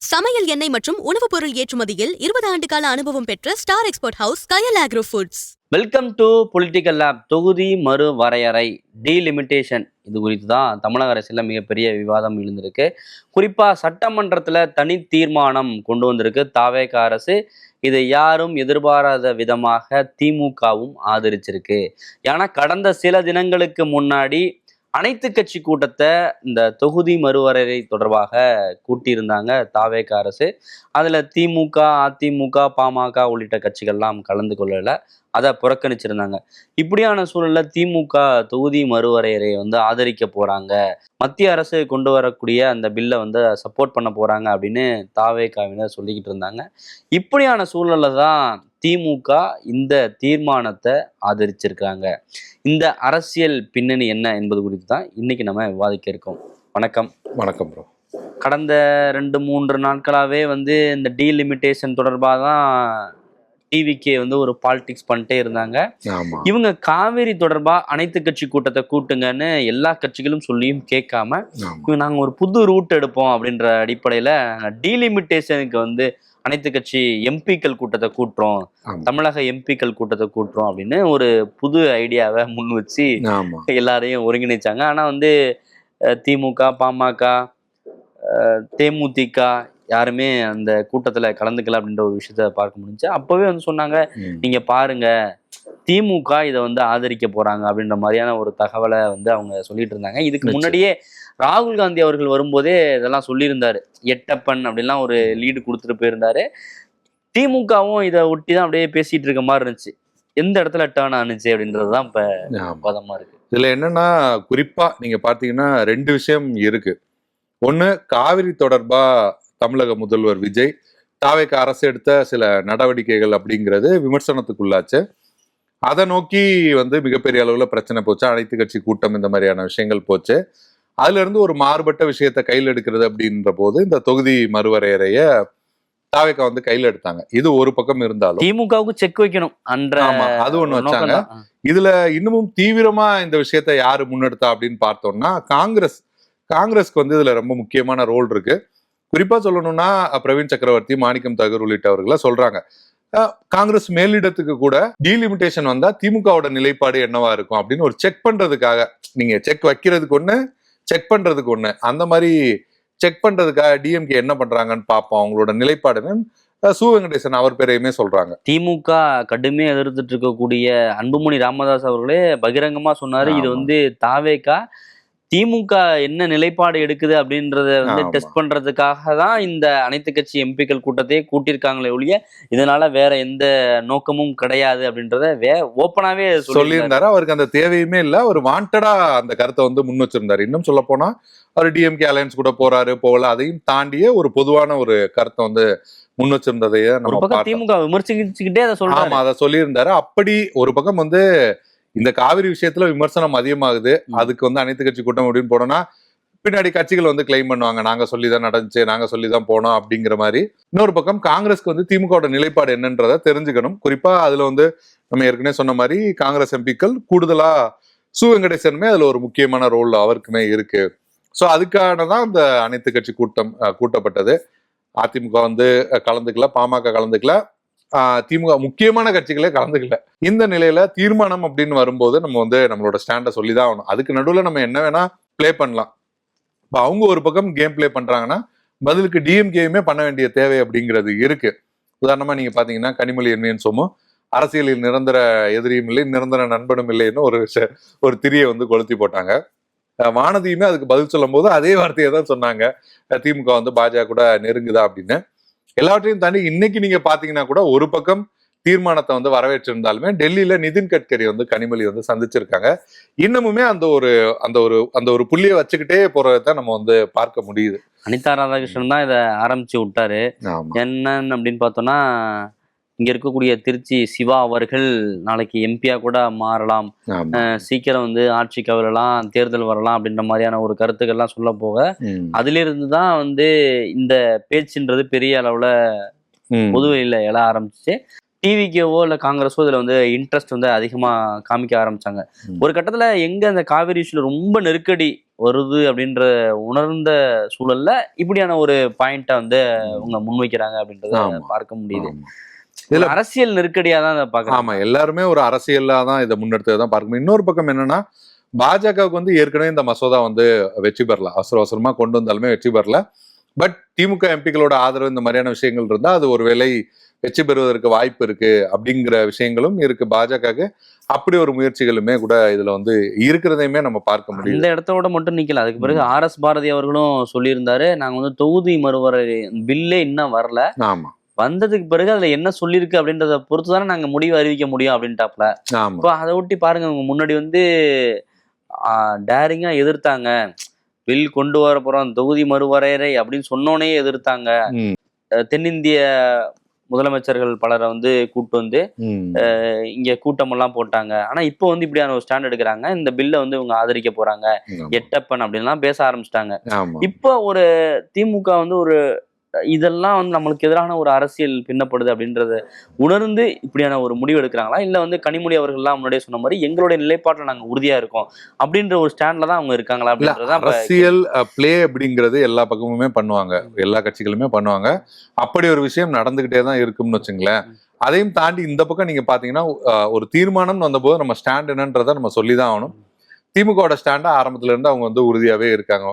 சமையல் எண்ணெய் மற்றும் உணவுப் பொருள் ஏற்றுமதியில் 20 ஆண்டு கால அனுபவம் பெற்ற star export house Kayal agro foods. Welcome to political lab. தொகுதி மறு வரையறை டீலிமிட்டேஷன் இது குறித்து தான் தமிழக அரசியலில் மிகப்பெரிய விவாதம் எழுந்திருக்கு. குறிப்பாக சட்டமன்றத்தில் தனி தீர்மானம் கொண்டு வந்திருக்கு தாவேக அரசு. இதை யாரும் எதிர்பாராத விதமாக திமுகவும் ஆதரிச்சிருக்கு. ஏன்னா கடந்த சில தினங்களுக்கு முன்னாடி அனைத்து கட்சி கூட்டத்தை இந்த தொகுதி மறுவரையறை தொடர்பாக கூட்டியிருந்தாங்க தாவேக அரசு. அதில் திமுக, அதிமுக, பாமக உள்ளிட்ட கட்சிகள்லாம் கலந்து கொள்ளலை, அதை புறக்கணிச்சிருந்தாங்க. இப்படியான சூழலில் திமுக தொகுதி மறுவரையறையை ஆதரிக்க போகிறாங்க, மத்திய அரசு கொண்டு வரக்கூடிய அந்த பில்லை சப்போர்ட் பண்ண போகிறாங்க அப்படின்னு தாவேகாவினர் சொல்லிக்கிட்டு இருந்தாங்க. இப்படியான சூழலில் தான் திமுக இந்த தீர்மானத்தை ஆதரிச்சிருக்காங்க. இந்த அரசியல் பின்னணி என்ன என்பது குறித்து தான் இன்னைக்கு நம்ம விவாதிக்க இருக்கோம். வணக்கம். வணக்கம் ப்ரோ. கடந்த 2-3 நாட்களாகவே இந்த டீலிமிட்டேஷன் தொடர்பாக தான் டிவிக்கே ஒரு பாலிடிக்ஸ் பண்ணிட்டே இருந்தாங்க. இவங்க காவேரி தொடர்பா அனைத்து கட்சி கூட்டத்தை கூட்டுங்கன்னு எல்லா கட்சிகளும் சொல்லியும் கேட்காம நாங்க ஒரு புது ரூட் எடுப்போம் அப்படின்ற அடிப்படையில டீலிமிட்டேஷனுக்கு அனைத்து கட்சி எம்பிக்கள் கூட்டத்தை கூட்டுறோம், தமிழக எம்பிக்கள் கூட்டத்தை கூட்டுறோம் அப்படின்னு ஒரு புது ஐடியாவை முன் வச்சு எல்லாரையும் ஒருங்கிணைச்சாங்க. ஆனா திமுக, பாமக, தேமுதிக யாருமே அந்த கூட்டத்துல கலந்துக்கல அப்படின்ற ஒரு விஷயத்த பார்க்க முடிஞ்சு. அப்பவே சொன்னாங்க, நீங்க பாருங்க திமுக இதை ஆதரிக்க போறாங்க அப்படின்ற மாதிரியான ஒரு தகவலை அவங்க சொல்லிட்டு இருந்தாங்க. இதுக்கு முன்னாடியே ராகுல் காந்தி அவர்கள் வரும்போதே இதெல்லாம் சொல்லியிருந்தாரு. எட்டப்பன் அப்படின்லாம் ஒரு லீடு கொடுத்துட்டு போயிருந்தாரு. திமுகவும் இதை ஒட்டி தான் அப்படியே பேசிட்டு இருக்க மாதிரி இருந்துச்சு. எந்த இடத்துல டேர்ன் ஆனிச்சு அப்படின்றதுதான் இப்ப பதமா இருக்கு. இதுல என்னன்னா, குறிப்பா நீங்க பாத்தீங்கன்னா 2 விஷயம் இருக்கு. ஒண்ணு, காவிரி தொடர்பா தமிழக முதல்வர் விஜய் தாவேக அரசு எடுத்த சில நடவடிக்கைகள் அப்படிங்கிறது விமர்சனத்துக்குள்ளாச்சு. அதை நோக்கி மிகப்பெரிய அளவுல பிரச்சனை போச்சு. அனைத்து கட்சி கூட்டம் இந்த மாதிரியான விஷயங்கள் போச்சு. அதுல இருந்து ஒரு மாறுபட்ட விஷயத்த கையில் எடுக்கிறது அப்படின்ற போது இந்த தொகுதி மறுவரையறைய தாவேக கையில் எடுத்தாங்க. இது ஒரு பக்கம் இருந்தாலும் திமுகவுக்கு செக் வைக்கணும், அது ஒண்ணு வச்சாங்க. இதுல இன்னமும் தீவிரமா இந்த விஷயத்த யாரு முன்னெடுத்தா அப்படின்னு பார்த்தோம்னா காங்கிரஸ்க்கு இதுல ரொம்ப முக்கியமான ரோல் இருக்கு. குறிப்பா சொல்லணும்னா பிரவீன் சக்கரவர்த்தி, மாணிக்கம் தாகூர் உள்ளிட்டவர்களை சொல்றாங்க. காங்கிரஸ் மேலிடத்துக்கு கூட டீலிமிட்டேஷன் வந்தா திமுகவோட நிலைப்பாடு என்னவா இருக்கும் அப்படின்னு ஒரு செக் பண்றதுக்காக, நீங்க செக் வைக்கிறதுக்கு ஒண்ணு, செக் பண்றதுக்கு ஒண்ணு, அந்த மாதிரி செக் பண்றதுக்காக டிஎம்கே என்ன பண்றாங்கன்னு பார்ப்போம் அவங்களோட நிலைப்பாடுன்னு சு வெங்கடேசன் அவர் பேரையுமே சொல்றாங்க. திமுக கடுமையா எதிர்த்துட்டு இருக்கக்கூடிய அன்புமணி ராமதாஸ் அவர்களே பகிரங்கமா சொன்னாரு, இது தாவேகா திமுக என்ன நிலைப்பாடு எடுக்குது அப்படின்றத டெஸ்ட் பண்றதுக்காக தான் இந்த அனைத்து கட்சி எம்பிக்கள் கூட்டத்தையே கூட்டியிருக்காங்களே ஒழிய இதனால வேற எந்த நோக்கமும் கிடையாது அப்படின்றத ஓப்பனாவே சொல்லியிருந்தாரு. அவருக்கு அந்த தேவையுமே இல்லை. அவர் வாண்டடா அந்த கருத்தை முன் வச்சிருந்தாரு. இன்னும் சொல்ல போனா அவர் டிஎம்கே அலையன்ஸ் கூட போறாரு போகல, அதையும் தாண்டிய ஒரு பொதுவான ஒரு கருத்தை முன் வச்சிருந்ததையே நம்ம திமுக விமர்சிச்சுக்கிட்டே அதை சொல்றாரு. அதை சொல்லியிருந்தாரு. அப்படி ஒரு பக்கம் இந்த காவிரி விஷயத்துல விமர்சனம் அதிகமாகுது. அதுக்கு அனைத்து கட்சி கூட்டம் அப்படின்னு போனோம்னா பின்னாடி கட்சிகள் கிளைம் பண்ணுவாங்க, நாங்க சொல்லிதான் நடந்துச்சு, நாங்க சொல்லிதான் போனோம் அப்படிங்கிற மாதிரி. இன்னொரு பக்கம் காங்கிரஸ்க்கு திமுகவோட நிலைப்பாடு என்னன்றதை தெரிஞ்சுக்கணும். குறிப்பா அதுல நம்ம ஏற்கனவே சொன்ன மாதிரி காங்கிரஸ் எம்பிக்கள் கூடுதலா சு வெங்கடேசனுமே அதுல ஒரு முக்கியமான ரோல் அவருக்குமே இருக்கு. ஸோ அதுக்கானதான் இந்த அனைத்து கட்சி கூட்டம் கூட்டப்பட்டது. அதிமுக கலந்துக்கல, பாமக கலந்துக்கல, திமுக முக்கியமான கட்சிகளே கலந்துக்கல. இந்த நிலையில தீர்மானம் அப்படின்னு வரும்போது நம்ம நம்மளோட ஸ்டாண்டை சொல்லிதான் ஆகணும். அதுக்கு நடுவில் நம்ம என்ன வேணா பிளே பண்ணலாம். இப்போ அவங்க ஒரு பக்கம் கேம் பிளே பண்றாங்கன்னா பதிலுக்கு டிஎம்கேயுமே பண்ண வேண்டிய தேவை அப்படிங்கிறது இருக்கு. உதாரணமா நீங்க பாத்தீங்கன்னா கனிமொழி என்விஎன் சோமு அரசியலில் நிரந்தர எதிரியும் இல்லை, நிரந்தர நண்பனும் இல்லைன்னு ஒரு திரியை கொளுத்தி போட்டாங்க. வானதியுமே அதுக்கு பதில் சொல்லும் போது அதே வார்த்தையை தான் சொன்னாங்க, திமுக பாஜக கூட நெருங்குதா அப்படின்னு. எல்லாவற்றையும் தாண்டி இன்னைக்கு நீங்க பாத்தீங்கன்னா கூட ஒரு பக்கம் தீர்மானத்தை வரவேற்றிருந்தாலுமே டெல்லியில நிதின் கட்கரி கனிமொழி சந்திச்சிருக்காங்க. இன்னமுமே அந்த ஒரு புள்ளியை வச்சுக்கிட்டே போறதை நம்ம பார்க்க முடியுது. அனிதா ராதாகிருஷ்ணன் தான் இதை ஆரம்பிச்சு விட்டாரு. என்னன்னு அப்படின்னு பார்த்தோம்னா, இங்க இருக்கக்கூடிய திருச்சி சிவா அவர்கள் நாளைக்கு எம்பியா கூட மாறலாம், சீக்கிரம் ஆட்சி கவரலாம், தேர்தல் வரலாம் அப்படின்ற மாதிரியான ஒரு கருத்துக்கள்லாம் சொல்ல போக அதுல இருந்துதான் இந்த பேச்சுன்றது பெரிய அளவுல பொதுவெளியில எழ ஆரம்பிச்சு. டிவிக்கேவோ இல்லை காங்கிரஸோ இதுல இன்ட்ரெஸ்ட் அதிகமா காமிக்க ஆரம்பிச்சாங்க. ஒரு கட்டத்துல எங்க அந்த காவிரி இஷ்யூல ரொம்ப நெருக்கடி வருது அப்படின்ற உணர்ந்த சூழல்ல இப்படியான ஒரு பாயிண்ட்டை வந்து அவங்க முன்வைக்கிறாங்க அப்படின்றத ஆமா. பார்க்க முடியுது. ஆமா. இதுல அரசியல் நெருக்கடியா தான் அதை பார்க்கலாம். ஆமா, எல்லாருமே ஒரு அரசியலா தான் இதை முன்னெடுத்ததான் பார்க்கணும். இன்னொரு பக்கம் என்னன்னா, பாஜகவுக்கு வந்து ஏற்கனவே இந்த மசோதா வந்து வெற்றி பெறல, அவசரமா கொண்டு வந்தாலுமே வெற்றி பெறல. பட் திமுக எம்பிக்களோட ஆதரவு இந்த மாதிரியான விஷயங்கள் இருந்தா அது ஒருவேளை வெற்றி பெறுவதற்கு வாய்ப்பு இருக்கு அப்படிங்கிற விஷயங்களும் இருக்கு பாஜகவுக்கு. அப்படி ஒரு முயற்சிகளுமே கூட இதுல வந்து இருக்கிறதையுமே நம்ம பார்க்க முடியும். இந்த இடத்தோட மட்டும் நிக்கல. அதுக்கு பிறகு RS பாரதி அவர்களும் சொல்லியிருந்தாரு, நாங்க வந்து தொகுதி மறுவரை பில்லே இன்னும் வரல, ஆமா, வந்ததுக்கு பிறகு அதுல என்ன சொல்லியிருக்கு அப்படின்றத பொறுத்து தானே நாங்க முடிவு அறிவிக்க முடியும் அப்படின்ட்டாப்ல. ஆமா, இப்போ அதை ஒட்டி பாருங்க, அவங்க முன்னாடி வந்து டேரிங்கா எதிர்த்தாங்க, பில் கொண்டு வர போறோம் தொகுதி மறுவரையறை அப்படின்னு சொன்னோனே எதிர்த்தாங்க. ம், தென்னிந்திய முதலமைச்சர்கள் பலரை வந்து கூட்டு வந்து ம், இங்க கூட்டமெல்லாம் போட்டாங்க. ஆனா இப்போ வந்து இப்படியான ஒரு ஸ்டாண்ட் எடுக்கிறாங்க, இந்த பில்லை வந்து இவங்க ஆதரிக்க போறாங்க, ஆமா, எட்டப்பன் அப்படின்லாம் பேச ஆரம்பிச்சிட்டாங்க. ஆமா. இப்போ ஒரு திமுக வந்து ஒரு இதெல்லாம் வந்து நம்மளுக்கு எதிரான ஒரு அரசியல் பின்னப்படுது அப்படின்றத உணர்ந்து இப்படியான ஒரு முடிவு எடுக்கிறாங்களா, இல்ல வந்து கனிமொழி அவர்கள்லாம் முன்னாடியே சொன்ன மாதிரி எங்களுடைய நிலைப்பாட்டில் நாங்க உறுதியா இருக்கோம் அப்படின்ற ஒரு ஸ்டாண்ட்ல தான் அவங்க இருக்காங்களா இல்ல, அப்படின்றதான் அரசியல் பிளே அப்படிங்கிறது எல்லா பக்கமுமே பண்ணுவாங்க, எல்லா கட்சிகளுமே பண்ணுவாங்க. அப்படி ஒரு விஷயம் நடந்துகிட்டே தான் இருக்கும்னு வச்சுங்களேன். அதையும் தாண்டி இந்த பக்கம் நீங்க பாத்தீங்கன்னா ஒரு தீர்மானம் வந்தபோது நம்ம ஸ்டாண்ட் என்னன்றதை நம்ம சொல்லிதான் ஆகணும். திமுகவோட ஸ்டாண்டா ஆரம்பத்துல இருந்து அவங்க வந்து உறுதியாவே இருக்காங்க.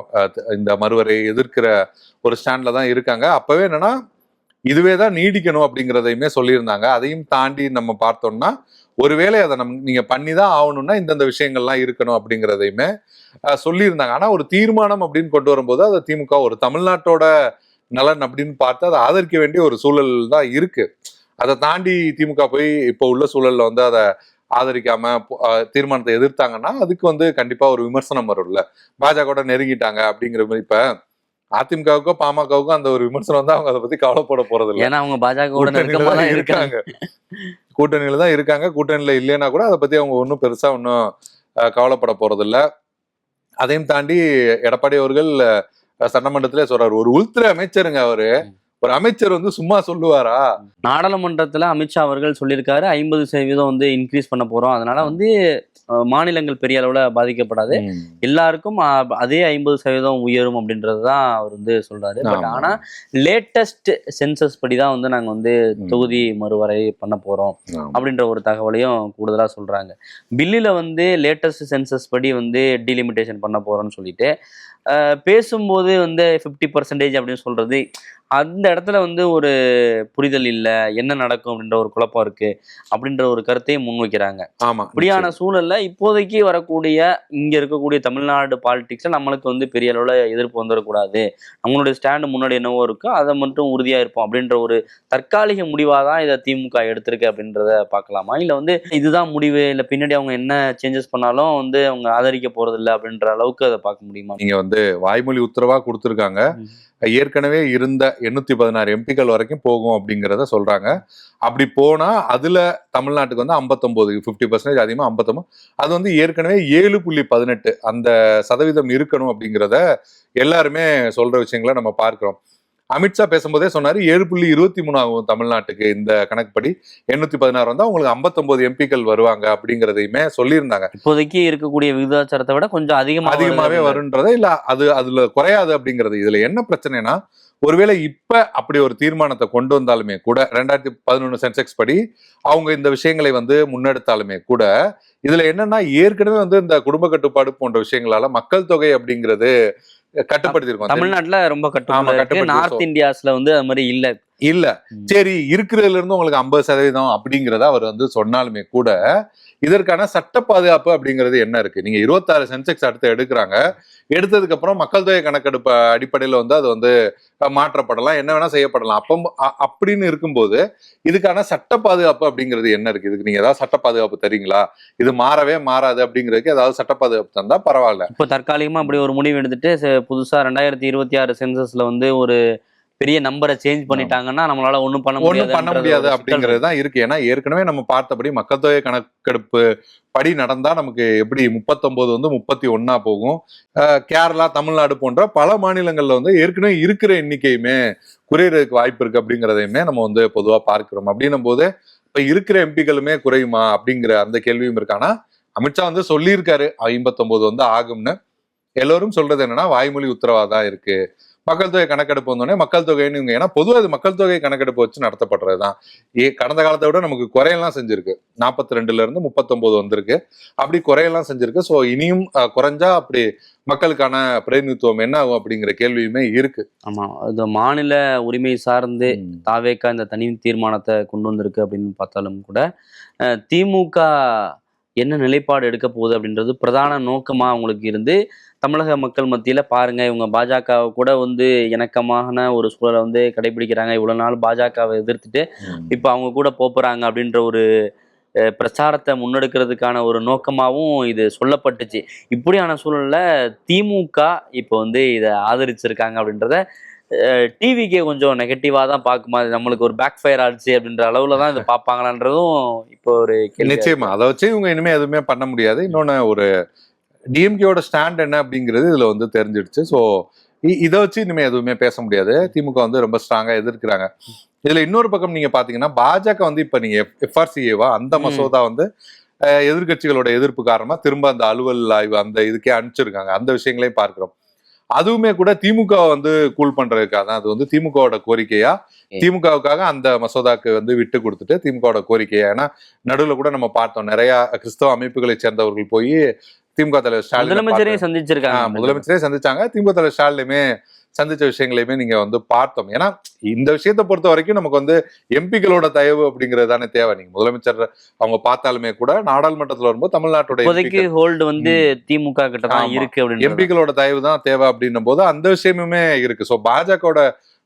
இந்த மறுவரையை எதிர்க்கிற ஒரு ஸ்டாண்ட்ல தான் இருக்காங்க. அப்பவே என்னன்னா இதுவே தான் நீடிக்கணும் அப்படிங்கிறதையுமே சொல்லியிருந்தாங்க. அதையும் தாண்டி நம்ம பார்த்தோம்னா ஒருவேளை அதை நீங்க பண்ணிதான் ஆகணும்னா இந்தந்த விஷயங்கள்லாம் இருக்கணும் அப்படிங்கிறதையுமே சொல்லியிருந்தாங்க. ஆனா ஒரு தீர்மானம் அப்படின்னு கொண்டு வரும்போது அதை திமுக ஒரு தமிழ்நாட்டோட நலன் அப்படின்னு பார்த்து அதை ஆதரிக்க வேண்டிய ஒரு சூழல் தான் இருக்கு. அதை தாண்டி திமுக போய் இப்போ உள்ள சூழல்ல வந்து அதை ஆதரிக்காம தீர்மானத்தை எதிர்த்தாங்கன்னா அதுக்கு வந்து கண்டிப்பா ஒரு விமர்சனம் வரும்ல, பாஜக நெருங்கிட்டாங்க அப்படிங்கிற மாதிரி. இப்ப அதிமுகவுக்கோ பாமகவுக்கோ அந்த ஒரு விமர்சனம் வந்து அவங்க அதை பத்தி கவலைப்பட போறது இல்லை. ஏன்னா அவங்க பாஜகவோட நெருக்கமா தான் இருக்காங்க, கூட்டணியில தான் இருக்காங்க. கூட்டணியில இல்லைன்னா கூட அதை பத்தி அவங்க ஒன்றும் பெருசா ஒன்றும் கவலைப்பட போறது இல்லை. அதையும் தாண்டி எடப்பாடி அவர்கள் சட்டமன்றத்திலே சொல்றாரு, ஒரு உள்துறை அமைச்சருங்க அவரு, ஒரு அமைச்சர் வந்து சும்மா சொல்லுவாரா? நாடாளுமன்றத்துல அமித்ஷா அவர்கள் சொல்லியிருக்காரு 50% வந்து இன்க்ரீஸ் பண்ண போறோம், அதனால வந்து மாநிலங்கள் பெரிய அளவுல பாதிக்கப்படாது, எல்லாருக்கும் அதே 50% உயரும் அப்படின்றதுதான் அவர் வந்து சொல்றாரு. பட் ஆனா லேட்டஸ்ட் சென்சஸ் படிதான் வந்து நாங்க வந்து தொகுதி மறுவரை பண்ண போறோம் அப்படின்ற ஒரு தகவலையும் கூடுதலா சொல்றாங்க. பில்லில வந்து லேட்டஸ்ட் சென்சஸ் படி வந்து டீலிமிட்டேஷன் பண்ண போறோம்னு சொல்லிட்டு பேசும்போது வந்து 50% அப்படின்னு சொல்றது, அந்த இடத்துல வந்து ஒரு புரிதல் இல்லை, என்ன நடக்கும் அப்படின்ற ஒரு குழப்பம் இருக்கு அப்படின்ற ஒரு கருத்தையும் முன்வைக்கிறாங்க. ஆமா, இப்படியான சூழல்ல இப்போதைக்கு வரக்கூடிய இங்க இருக்கக்கூடிய தமிழ்நாடு பாலிடிக்ஸ்ல நம்மளுக்கு வந்து பெரிய அளவுல எதிர்ப்பு வந்துடக்கூடாது, நம்மளுடைய ஸ்டாண்டு முன்னாடி என்னவோ இருக்கோ அதை மட்டும் உறுதியா இருப்போம் அப்படின்ற ஒரு தற்காலிக முடிவாக தான் இதை திமுக எடுத்திருக்கு அப்படின்றத பார்க்கலாமா, இல்ல வந்து இதுதான் முடிவு, இல்ல பின்னாடி அவங்க என்ன சேஞ்சஸ் பண்ணாலும் வந்து அவங்க ஆதரிக்க போறது இல்லை அப்படின்ற அளவுக்கு அதை பார்க்க முடியுமா? நீங்க வந்து வாய்மொழி உத்தரவா கொடுத்துருக்காங்க, ஏற்கனவே இருந்த 816 எம்பிக்கள் வரைக்கும் போகும் அப்படிங்கிறத சொல்றாங்க. அப்படி போனா அதுல தமிழ்நாட்டுக்கு வந்து 59 50% அதிகமா 59, அது வந்து ஏற்கனவே 7.18 அந்த சதவீதம் இருக்கணும் அப்படிங்கிறத எல்லாருமே சொல்ற விஷயங்களை நம்ம பார்க்கிறோம். அமித்ஷா பேசும்போதே சொன்னாரு 7.23 ஆகும் தமிழ்நாட்டுக்கு இந்த கணக்குப்படி, 816 வந்தா உங்களுக்கு 59 எம்பிக்கள் வருவாங்க அப்படிங்கிறதையுமே சொல்லியிருந்தாங்க. இப்போதைக்கு இருக்கக்கூடிய விகிதாச்சாரத்தை விட கொஞ்சம் அதிகமாவே வரும்ன்றத, இல்ல அதுல குறையாது அப்படிங்கிறது. இதுல என்ன பிரச்சனைனா, ஒருவேளை இப்ப அப்படி ஒரு தீர்மானத்தை கொண்டு வந்தாலுமே கூட 2011 சென்செக்ஸ் படி அவங்க இந்த விஷயங்களை வந்து முன்னெடுத்தாலுமே கூட இதுல என்னன்னா ஏற்கனவே வந்து இந்த குடும்ப கட்டுப்பாடு போன்ற விஷயங்களால மக்கள் தொகை அப்படிங்கிறது கட்டுப்படுத்திருக்கோம். தமிழ்நாட்டுல ரொம்ப கட்டுப்பாடு, நார்த் இந்தியாஸ்ல வந்து அது மாதிரி இல்ல. சரி, இருக்கிறதுல இருந்து உங்களுக்கு 50% அப்படிங்கிறத அவர் வந்து சொன்னாலுமே கூட இதற்கான சட்ட பாதுகாப்பு அப்படிங்கிறது என்ன இருக்கு? நீங்க 26 சென்செக்ஸ் அடுத்து எடுக்கிறாங்க, எடுத்ததுக்கு அப்புறம் மக்கள் தொகை கணக்கெடுப்பு அடிப்படையில வந்து அது வந்து மாற்றப்படலாம், என்ன வேணா செய்யப்படலாம். அப்படின்னு இருக்கும்போது இதுக்கான சட்ட பாதுகாப்பு அப்படிங்கிறது என்ன இருக்கு? இதுக்கு நீங்க ஏதாவது சட்ட பாதுகாப்பு தரீங்களா? இது மாறவே மாறாது அப்படிங்கிறதுக்கு ஏதாவது சட்ட பாதுகாப்பு தந்தா பரவாயில்ல. இப்போ தற்காலிகமா அப்படி ஒரு முடிவு எடுத்துட்டு புதுசா 2026 சென்சஸ் வந்து ஒரு பெரிய நம்பரை சேஞ்ச் பண்ணிட்டாங்கன்னா நம்மளால ஒண்ணும் பண்ண முடியாது அப்படிங்கிறது தான் இருக்கு. ஏன்னா ஏற்கனவே நம்ம பார்த்தபடி மக்கள் தொகை கணக்கெடுப்பு படி நடந்தா நமக்கு எப்படி 39 வந்து 31 போகும். கேரளா, தமிழ்நாடு போன்ற பல மாநிலங்கள்ல வந்து ஏற்கனவே இருக்கிற எண்ணிக்கையுமே குறையறதுக்கு வாய்ப்பு இருக்கு அப்படிங்கிறதையுமே நம்ம வந்து பொதுவா பார்க்கிறோம். அப்படின்னும் போது இப்ப இருக்கிற எம்பிக்களுமே குறையுமா அப்படிங்கிற அந்த கேள்வியும் இருக்கு. ஆனா அமித்ஷா வந்து சொல்லியிருக்காரு 59 வந்து ஆகும்னு. எல்லோரும் சொல்றது என்னன்னா வாய்மொழி உத்தரவாதம் இருக்கு. மக்கள் தொகை கணக்கெடுப்பு வந்தோடனே மக்கள் தொகைன்னு ஏன்னா பொதுவாக அது மக்கள் தொகை கணக்கெடுப்பு வச்சு நடத்தப்படுறதுதான். கடந்த காலத்தை விட நமக்கு குறையெல்லாம் செஞ்சிருக்கு. 42ல இருந்து 39 வந்திருக்கு. அப்படி குறையெல்லாம் செஞ்சிருக்கு. ஸோ இனியும் குறைஞ்சா அப்படி மக்களுக்கான பிரதிநிதித்துவம் என்ன ஆகும் அப்படிங்கிற கேள்வியுமே இருக்கு. ஆமா, இது மாநில உரிமை சார்ந்து தாவேக்கா இந்த தனி தீர்மானத்தை கொண்டு வந்திருக்கு அப்படின்னு பார்த்தாலும் கூட திமுக என்ன நிலைப்பாடு எடுக்க போகுது அப்படின்றது பிரதான நோக்கமா அவங்களுக்கு இருந்து தமிழக மக்கள் மத்தியில பாருங்க, இவங்க பாஜகவை கூட வந்து இணக்கமான ஒரு சூழலை வந்து கடைபிடிக்கிறாங்க, இவ்வளவு நாள் பாஜகவை எதிர்த்துட்டு இப்ப அவங்க கூட போறாங்க அப்படின்ற ஒரு பிரச்சாரத்தை முன்னெடுக்கிறதுக்கான ஒரு நோக்கமாகவும் இது சொல்லப்பட்டுச்சு. இப்படியான சூழல்ல திமுக இப்போ வந்து இதை ஆதரிச்சிருக்காங்க அப்படின்றத டிவிக்கே கொஞ்சம் நெகட்டிவா தான் பார்க்குமா, நம்மளுக்கு ஒரு பேக் ஃபயர் ஆச்சு அப்படின்ற அளவுல தான் இதை பார்ப்பாங்களான்றதும் இப்போ ஒரு நிச்சயமா. அதை வச்சு இவங்க இனிமே எதுவுமே பண்ண முடியாது. இன்னொன்னு ஒரு டிஎம்கேயோட ஸ்டாண்ட் என்ன அப்படிங்கிறது இதுல வந்து தெரிஞ்சிடுச்சு. ஸோ இதை வச்சு இனிமே எதுவுமே பேச முடியாது. திமுக வந்து ரொம்ப ஸ்ட்ராங்கா எதிர்க்கிறாங்க. இதுல இன்னொரு பக்கம் நீங்க பாத்தீங்கன்னா பாஜக வந்து இப்ப நீங்க FRCA அந்த மசோதா வந்து எதிர்கட்சிகளோட எதிர்ப்பு காரணமா திரும்ப அந்த அலுவல் ஆய்வு அந்த இதுக்கே அனுப்பிச்சிருக்காங்க. அந்த விஷயங்களையும் பார்க்கிறோம். அதுவுமே கூட திமுக வந்து கூல் பண்றதுக்காக தான். அது வந்து திமுகவோட கோரிக்கையா, திமுகவுக்காக அந்த மசோதாக்கு வந்து விட்டு கொடுத்துட்டு திமுகவோட கோரிக்கையா. ஏன்னா நடுவுல கூட நம்ம பார்த்தோம், நிறைய கிறிஸ்தவ அமைப்புகளை சேர்ந்தவர்கள் போய் திமுக தலைவர் ஸ்டாலின் முதலமைச்சரையும் சந்திச்சிருக்காங்க. முதலமைச்சரே சந்திச்சாங்க. திமுக தலைவர் ஸ்டாலினுமே சந்திச்ச விஷயங்களையுமே நீங்க வந்து பார்த்தோம். ஏன்னா இந்த விஷயத்தை பொறுத்த வரைக்கும் நமக்கு வந்து எம்பிக்களோட தயவு அப்படிங்கிறது தானே தேவை. நீங்க முதலமைச்சர் அவங்க பார்த்தாலுமே கூட நாடாளுமன்றத்துல வரும்போது தமிழ்நாட்டோட ஹோல்டு வந்து திமுக கிட்ட தான் இருக்கு அப்படின்னு எம்பிக்களோட தயவு தான் தேவை அப்படின்னும் போது அந்த விஷயமுமே இருக்கு. ஸோ பாஜகவோட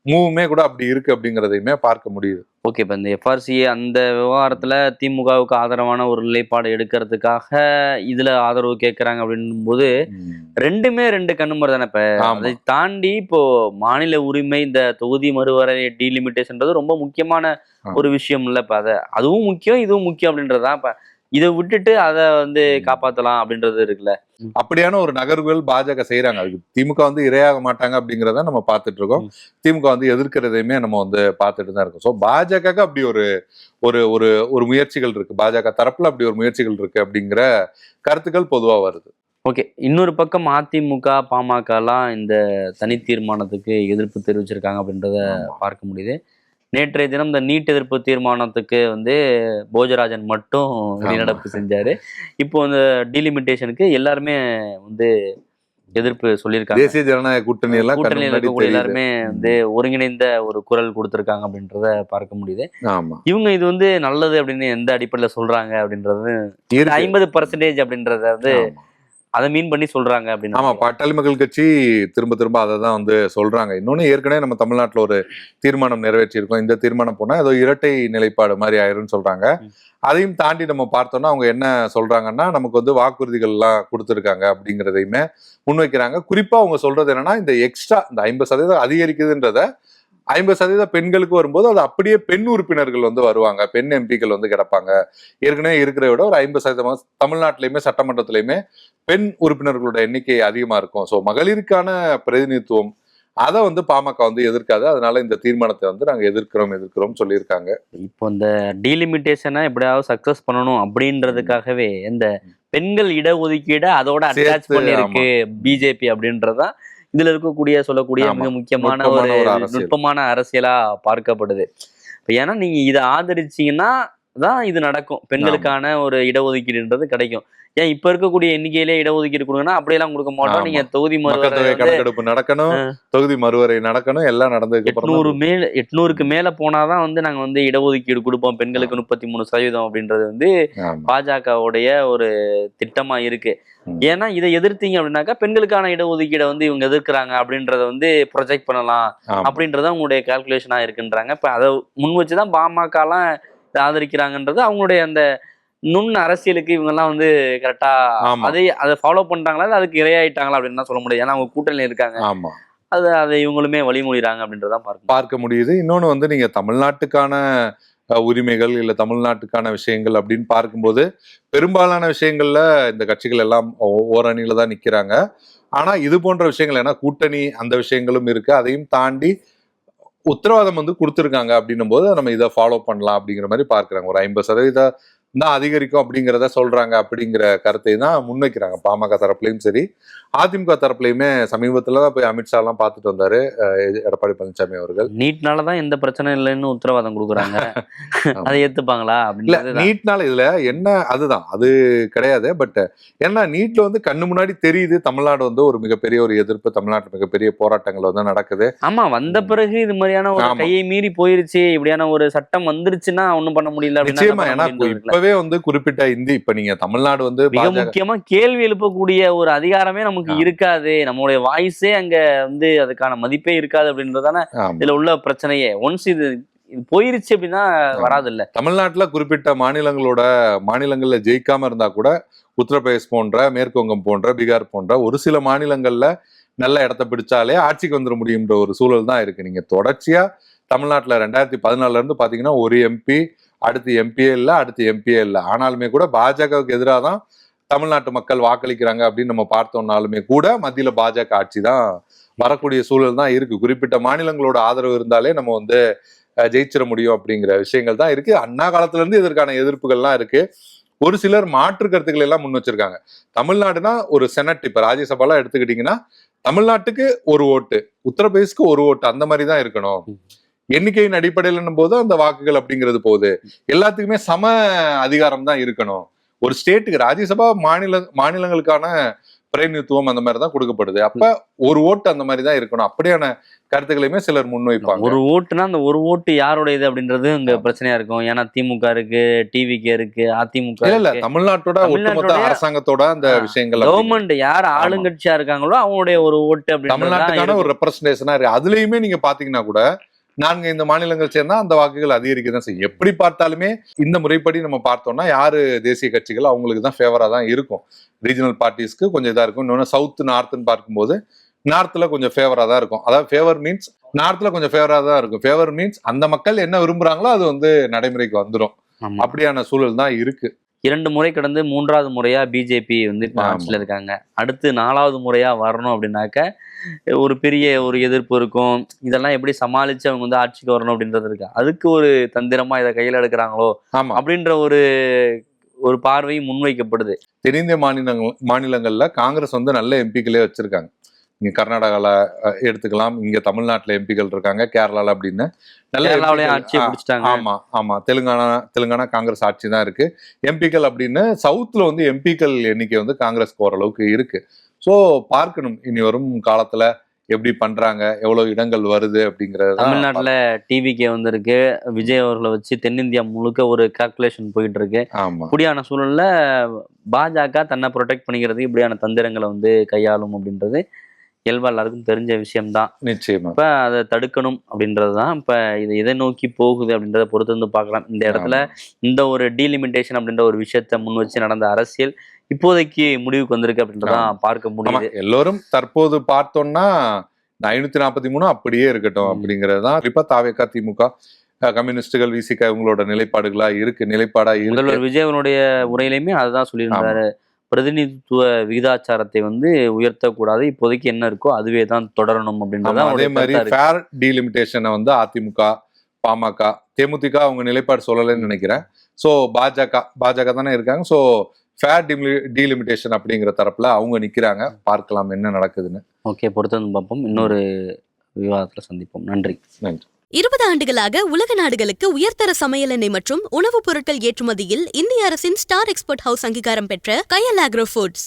மூவுமே கூட அப்படி இருக்கு அப்படிங்கிறதையுமே பார்க்க முடியுது. ஓகே, இப்போ இந்த FRCA அந்த விவகாரத்துல திமுகவுக்கு ஆதரவான ஒரு நிலைப்பாடு எடுக்கிறதுக்காக இதுல ஆதரவு கேட்கறாங்க அப்படின்னும் போது ரெண்டுமே ரெண்டு கண்ணுமறை தானே. இப்ப அதை தாண்டி இப்போ மாநில உரிமை இந்த தொகுதி மறுவரை டீலிமிட்டேஷன்றது ரொம்ப முக்கியமான ஒரு விஷயம் இல்ல. இப்ப அதுவும் முக்கியம், இதுவும் முக்கியம் அப்படின்றதான். இப்ப இதை விட்டுட்டு அதை வந்து காப்பாத்தலாம் அப்படின்றது இருக்குல்ல. அப்படியான ஒரு நகர்வுகள் பாஜக செய்யறாங்க. அதுக்கு திமுக வந்து இரையாக மாட்டாங்க அப்படிங்கிறத நம்ம பார்த்துட்டு இருக்கோம். திமுக வந்து எதிர்க்கிறதையுமே நம்ம வந்து பார்த்துட்டு தான் இருக்கோம். ஸோ பாஜக அப்படி ஒரு ஒரு ஒரு ஒரு முயற்சிகள் இருக்கு, பாஜக தரப்புல அப்படி ஒரு முயற்சிகள் இருக்கு அப்படிங்கிற கருத்துக்கள் பொதுவா வருது. ஓகே, இன்னொரு பக்கம் அதிமுக பாமக எல்லாம் இந்த தனி தீர்மானத்துக்கு எதிர்ப்பு தெரிவிச்சிருக்காங்க அப்படின்றத பார்க்க முடியுது. நேற்றைய தினம் இந்த நீட் எதிர்ப்பு தீர்மானத்துக்கு வந்து போஜராஜன் மட்டும் வெளிநடப்பு செஞ்சாரு. இப்போ இந்த டீலிமிட்டேஷனுக்கு எல்லாருமே வந்து எதிர்ப்பு சொல்லியிருக்காங்க. தேசிய ஜனநாயக கூட்டணி இருக்கக்கூடிய எல்லாருமே வந்து ஒருங்கிணைந்த ஒரு குரல் கொடுத்திருக்காங்க அப்படின்றத பார்க்க முடியுது. இவங்க இது வந்து நல்லது அப்படின்னு எந்த அடிப்படையில சொல்றாங்க அப்படின்றது 50% அப்படின்றத வந்து அதை மீன் பண்ணி சொல்றாங்க அப்படின்னு. ஆமா, பாட்டாளி மக்கள் கட்சி திரும்ப திரும்ப அதை தான் வந்து சொல்றாங்க. இன்னொன்னு ஏற்கனவே நம்ம தமிழ்நாட்டில் ஒரு தீர்மானம் நிறைவேற்றியிருக்கோம், இந்த தீர்மானம் போனா ஏதோ இரட்டை நிலைப்பாடு மாதிரி ஆயிரும்னு சொல்றாங்க. அதையும் தாண்டி நம்ம பார்த்தோம்னா அவங்க என்ன சொல்றாங்கன்னா, நமக்கு வந்து வாக்குறுதிகள் எல்லாம் கொடுத்துருக்காங்க அப்படிங்கிறதையுமே முன்வைக்கிறாங்க. குறிப்பா அவங்க சொல்றது என்னன்னா, இந்த எக்ஸ்ட்ரா இந்த 50% அதிகரிக்குதுன்றத 50% பெண்களுக்கு வரும்போது அது அப்படியே பெண் உறுப்பினர்கள் வந்து வருவாங்க, பெண் எம்பிக்கள் வந்து கிடப்பாங்க. ஏற்கனவே இருக்கிறத விட ஒரு 50% தமிழ்நாட்டிலையுமே சட்டமன்றத்திலையுமே பெண் உறுப்பினர்களோட எண்ணிக்கை அதிகமா இருக்கும். ஸோ மகளிருக்கான பிரதிநிதித்துவம் அதை வந்து பாமக வந்து எதிர்க்காது. அதனால இந்த தீர்மானத்தை வந்து நாங்க எதிர்க்கிறோம் சொல்லியிருக்காங்க. இப்போ இந்த டீலிமிட்டேஷனை எப்படியாவது சக்சஸ் பண்ணணும் அப்படின்றதுக்காகவே இந்த பெண்கள் இடஒதுக்கீடு அதோட அட்டாச் பண்ணிருக்கு பிஜேபி அப்படின்றதான் இதுல இருக்கக்கூடிய சொல்லக்கூடிய மிக முக்கியமான ஒரு நுட்பமான அரசியலா பார்க்கப்படுது. ஏன்னா நீங்க இதை ஆதரிச்சீங்கன்னா தான் இது நடக்கும், பெண்களுக்கான ஒரு இடஒதுக்கீடுன்றது கிடைக்கும். ஏன் இப்ப இருக்கக்கூடிய எண்ணிக்கையிலே இடஒதுக்கீடு கொடுங்கன்னா அப்படியெல்லாம் கொடுக்க மாட்டோம். நீங்க தொகுதி மறுவரை கணக்கெடுப்பு நடக்கணும், தொகுதி மறுவரை நடக்கணும், எல்லாம் நடந்ததுக்கு 800க்கு மேல போனாதான் வந்து நாங்க வந்து இடஒதுக்கீடு கொடுப்போம் பெண்களுக்கு 33% அப்படின்றது வந்து பாஜகவுடைய ஒரு திட்டமா இருக்கு. ஏன்னா இதை எதிர்த்தீங்க அப்படின்னாக்கா பெண்களுக்கான இடஒதுக்கீடை வந்து இவங்க எதிர்க்கிறாங்க அப்படின்றத வந்து ப்ரொஜெக்ட் பண்ணலாம் அப்படின்றத உங்களுடைய கால்குலேஷனா இருக்குன்றாங்க. இப்ப அதை முன் வச்சுதான் பாமக எல்லாம் ஆதரிக்கிறாங்கன்றது அவங்களுடைய அந்த நுண் அரசியலுக்கு இவங்க எல்லாம் வந்து கரெக்டா அதை ஃபாலோ பண்றாங்களா, அதுக்கு இரையாயிட்டாங்களா அப்படின்னு தான் சொல்ல முடியாது. ஏன்னா அவங்க கூட்டணியில இருக்காங்க, அதை இவங்களுமே வழிமொழிறாங்க அப்படின்றதான் பார்க்க முடியுது. இன்னொன்னு வந்து நீங்க தமிழ்நாட்டுக்கான உரிமைகள் இல்ல தமிழ்நாட்டுக்கான விஷயங்கள் அப்படின்னு பார்க்கும்போது பெரும்பாலான விஷயங்கள்ல இந்த கட்சிகள் எல்லாம் ஓரணியில தான் நிக்கிறாங்க. ஆனா இது போன்ற விஷயங்கள் ஏன்னா கூட்டணி அந்த விஷயங்களும் இருக்கு, அதையும் தாண்டி உத்தரவாதம் வந்து கொடுத்துருக்காங்க அப்படின்னும் போது நம்ம இதை ஃபாலோ பண்ணலாம் அப்படிங்கிற மாதிரி பார்க்குறாங்க. ஒரு 50% தான் அதிகரிக்கும் அப்படிங்கிறத சொல்றாங்க அப்படிங்கிற கருத்தை தான் முன்வைக்கிறாங்க பாமக தரப்புலையும் சரி, அதிமுக தரப்புலையுமே. சமீபத்துல தான் போய் அமித்ஷா எல்லாம் பார்த்துட்டு வந்தாரு எடப்பாடி பழனிசாமி அவர்கள். நீட்னாலதான் எந்த பிரச்சனை இல்லைன்னு உத்தரவாதம் கொடுக்குறாங்க. அதை ஏத்துப்பாங்களா இல்ல, அப்படின்னு நீட்னால இதுல என்ன, அதுதான் அது கிடையாது. பட் ஏன்னா நீட்ல வந்து கண்ணு முன்னாடி தெரியுது தமிழ்நாடு வந்து ஒரு மிகப்பெரிய ஒரு எதிர்ப்பு, தமிழ்நாட்டு மிகப்பெரிய போராட்டங்கள் வந்து நடக்குது. ஆமா, வந்த பிறகு இது மாதிரியான ஒரு ஆமா. கையை மீறி போயிருச்சு, இப்படியான ஒரு சட்டம் வந்துருச்சுன்னா ஒண்ணும் பண்ண முடியல நிச்சயமா, ஏன்னா அப்படின்னா இப்பவே வந்து குறிப்பிட்ட இப்ப நீங்க தமிழ்நாடு வந்து மிக முக்கியமா கேள்வி எழுப்பக்கூடிய ஒரு அதிகாரமே நமக்கு இருக்காது, நம்மளுடைய வாய்ஸே அங்க வந்து அதுக்கான மதிப்பே இருக்காது அப்படின்றதான இதுல உள்ள பிரச்சனையே. ஒன்ஸ் இது போயிருச்சு அப்படின்னா வராது இல்ல. தமிழ்நாட்டுல குறிப்பிட்ட மாநிலங்கள்ல ஜெயிக்காம இருந்தா கூட உத்தரப்பிரதேஷ் போன்ற, மேற்கு வங்கம் போன்ற, பீகார் போன்ற ஒரு சில மாநிலங்கள்ல நல்ல இடத்த பிடிச்சாலே ஆட்சிக்கு வந்துட முடியும்ன்ற ஒரு சூழல் தான் இருக்கு. நீங்க தொடர்ச்சியா தமிழ்நாட்டுல 2014 இருந்து பாத்தீங்கன்னா ஒரு எம்பி, அடுத்து எம்பிஏ இல்ல, அடுத்து எம்பிஏ இல்ல. ஆனாலுமே கூட பாஜகவுக்கு எதிராக தான் தமிழ்நாட்டு மக்கள் வாக்களிக்கிறாங்க அப்படின்னு நம்ம பார்த்தோம்னாலுமே கூட மத்தியில பாஜக ஆட்சி தான் வரக்கூடிய சூழல் தான் இருக்கு. குறிப்பிட்ட மாநிலங்களோட ஆதரவு இருந்தாலே நம்ம வந்து ஜெயிச்சிட முடியும் அப்படிங்கிற விஷயங்கள் தான் இருக்கு. அண்ணா காலத்துல இருந்து இதற்கான எதிர்ப்புகள்லாம் இருக்கு. ஒரு சிலர் மாற்று கருத்துக்கள் எல்லாம் முன் வச்சிருக்காங்க. தமிழ்நாடுனா ஒரு செனட், இப்ப ராஜ்யசபாலாம் எடுத்துக்கிட்டீங்கன்னா தமிழ்நாட்டுக்கு ஒரு ஓட்டு, உத்தரப்பிரதேஷ்க்கு ஒரு ஓட்டு, அந்த மாதிரி தான் இருக்கணும். எண்ணிக்கையின் அடிப்படையில் போது அந்த வாக்குகள் அப்படிங்கிறது போகுது. எல்லாத்துக்குமே சம அதிகாரம் தான் இருக்கணும். ஒரு ஸ்டேட்டுக்கு ராஜ்யசபா மாநிலங்களுக்கான பிரதிநிதித்துவம் அந்த மாதிரி தான் கொடுக்கப்படுது. அப்ப ஒரு ஓட்டு அந்த மாதிரி தான் இருக்கணும். அப்படியான கருத்துக்களையுமே சிலர் முன்வைப்பாங்க. ஒரு ஓட்டுனா அந்த ஒரு ஓட்டு யாருடையது அப்படின்றது இங்க பிரச்சனையா இருக்கும். ஏன்னா திமுக இருக்கு, டிவிகே இருக்கு, அதிமுக இல்ல, தமிழ்நாட்டோட ஒட்டுமொத்த அரசாங்கத்தோட அந்த விஷயங்கள், கவர்மெண்ட் யார் ஆளுங்கட்சியா இருக்காங்களோ அவங்களுடைய ஒரு ஓட்டு அப்படி தமிழ்நாட்டுக்கான ஒரு ரெப்ரசன்டேஷனா இருக்கு. அதுலயுமே நீங்க பாத்தீங்கன்னா கூட 4-5 மாநிலங்கள் சேர்ந்தா அந்த வாக்குகள் அதிகரிக்க தான் செய்யும். எப்படி பார்த்தாலுமே இந்த முறைப்படி நம்ம பார்த்தோம்னா யாரு தேசிய கட்சிகள் அவங்களுக்கு தான் ஃபேவரா தான் இருக்கும். ரீஜனல் பார்ட்டிஸ்க்கு கொஞ்சம் இதா இருக்கும். இன்னொன்னு சவுத் நார்த்னு பார்க்கும்போது நார்த்ல கொஞ்சம் ஃபேவரா தான் இருக்கும். அதாவது ஃபேவர் மீன்ஸ் நார்த்ல கொஞ்சம் ஃபேவரா தான் இருக்கும். ஃபேவர் மீன்ஸ் அந்த மக்கள் என்ன விரும்புறாங்களோ அது வந்து நடைமுறைக்கு வந்துடும். அப்படியான சூழல் தான் இருக்கு. 2 முறை கடந்து 3வது முறையா பிஜேபி வந்து இப்ப ஆட்சியில இருக்காங்க. அடுத்து 4வது முறையா வரணும் அப்படின்னாக்க ஒரு பெரிய ஒரு எதிர்ப்பு இருக்கும். இதெல்லாம் எப்படி சமாளிச்சு அவங்க வந்து ஆட்சிக்கு வரணும் அப்படின்றது இருக்கு. அதுக்கு ஒரு தந்திரமா இதை கையில எடுக்கிறாங்களோ அப்படின்ற ஒரு பார்வையும் முன்வைக்கப்படுது. தென்னிந்திய மாநிலங்கள்ல காங்கிரஸ் வந்து நல்ல எம்பிக்களே வச்சிருக்காங்க. இங்க கர்நாடகால எடுத்துக்கலாம், இங்க தமிழ்நாட்டுல எம்பிக்கள் இருக்காங்க, கேரளால அப்படின்னு நல்ல ஆட்சியை பிடிச்சிட்டாங்க. ஆமா, தெலுங்கானா காங்கிரஸ் ஆட்சி தான் இருக்கு. எம்பிக்கள் அப்படின்னு சவுத்ல வந்து எம்பிக்கள் எண்ணிக்கை வந்து காங்கிரஸ்க்கு ஓரளவுக்கு இருக்கு. சோ பார்க்கணும் இனி வரும் காலத்துல எப்படி பண்றாங்க, எவ்வளவு இடங்கள் வருது அப்படிங்கறது. தமிழ்நாட்டுல டிவிக்கே வந்திருக்கு, விஜய் அவர்களை வச்சு தென்னிந்தியா முழுக்க ஒரு கால்குலேஷன் போயிட்டு இருக்கு. இப்படியான சூழல்ல பாஜக தன்னை ப்ரொடெக்ட் பண்ணிக்கிறதுக்கு இப்படியான தந்திரங்களை வந்து கையாளும் அப்படின்றது இயல்பா எல்லாருக்கும் தெரிஞ்ச விஷயம்தான். நிச்சயமா இப்ப அதை தடுக்கணும் அப்படின்றதுதான் இப்ப இது எதை நோக்கி போகுது அப்படின்றத பொறுத்து வந்து பார்க்கலாம். இந்த இடத்துல இந்த ஒரு டீலிமிட்டேஷன் அப்படின்ற ஒரு விஷயத்த முன் வச்சு நடந்த அரசியல் இப்போதைக்கு முடிவுக்கு வந்திருக்கு அப்படின்றதான் பார்க்க முடியுது. எல்லோரும் தற்போது பார்த்தோம்னா 543 அப்படியே இருக்கட்டும் அப்படிங்கறதுதான். குறிப்பா தாவேகா, திமுக, கம்யூனிஸ்டுகள், விசிக இவங்களோட நிலைப்பாடா இருக்கு. முதல்வர் விஜயனுடைய உரையிலுமே அதுதான் சொல்லியிருந்தாரு. பிரதிநிதித்துவ விகிதாச்சாரத்தை வந்து உயர்த்தக்கூடாது, இப்போதைக்கு என்ன இருக்கோ அதுவே தான் தொடரணும் அப்படின்றது. அதே மாதிரி ஃபேர் டீலிமிட்டேஷனை வந்து அதிமுக, பாமக, தேமுதிக அவங்க நிலைப்பாடு சொல்லலைன்னு நினைக்கிறேன். ஸோ பாஜக தானே இருக்காங்க. ஸோ ஃபேர் டீலிமிட்டேஷன் அப்படிங்கிற தரப்புல அவங்க நிக்கிறாங்க. பார்க்கலாம் என்ன நடக்குதுன்னு. ஓகே, பொறுத்து பார்ப்போம். இன்னொரு விவாதத்துல சந்திப்போம். நன்றி. 20 ஆண்டுகளாக உலக நாடுகளுக்கு உயர்தர சமையல் எண்ணெய் மற்றும் உணவுப் பொருட்கள் ஏற்றுமதியில் இந்திய அரசின் ஸ்டார் எக்ஸ்போர்ட் ஹவுஸ் அங்கீகாரம் பெற்ற கயல் ஆக்ரோ ஃபுட்ஸ்.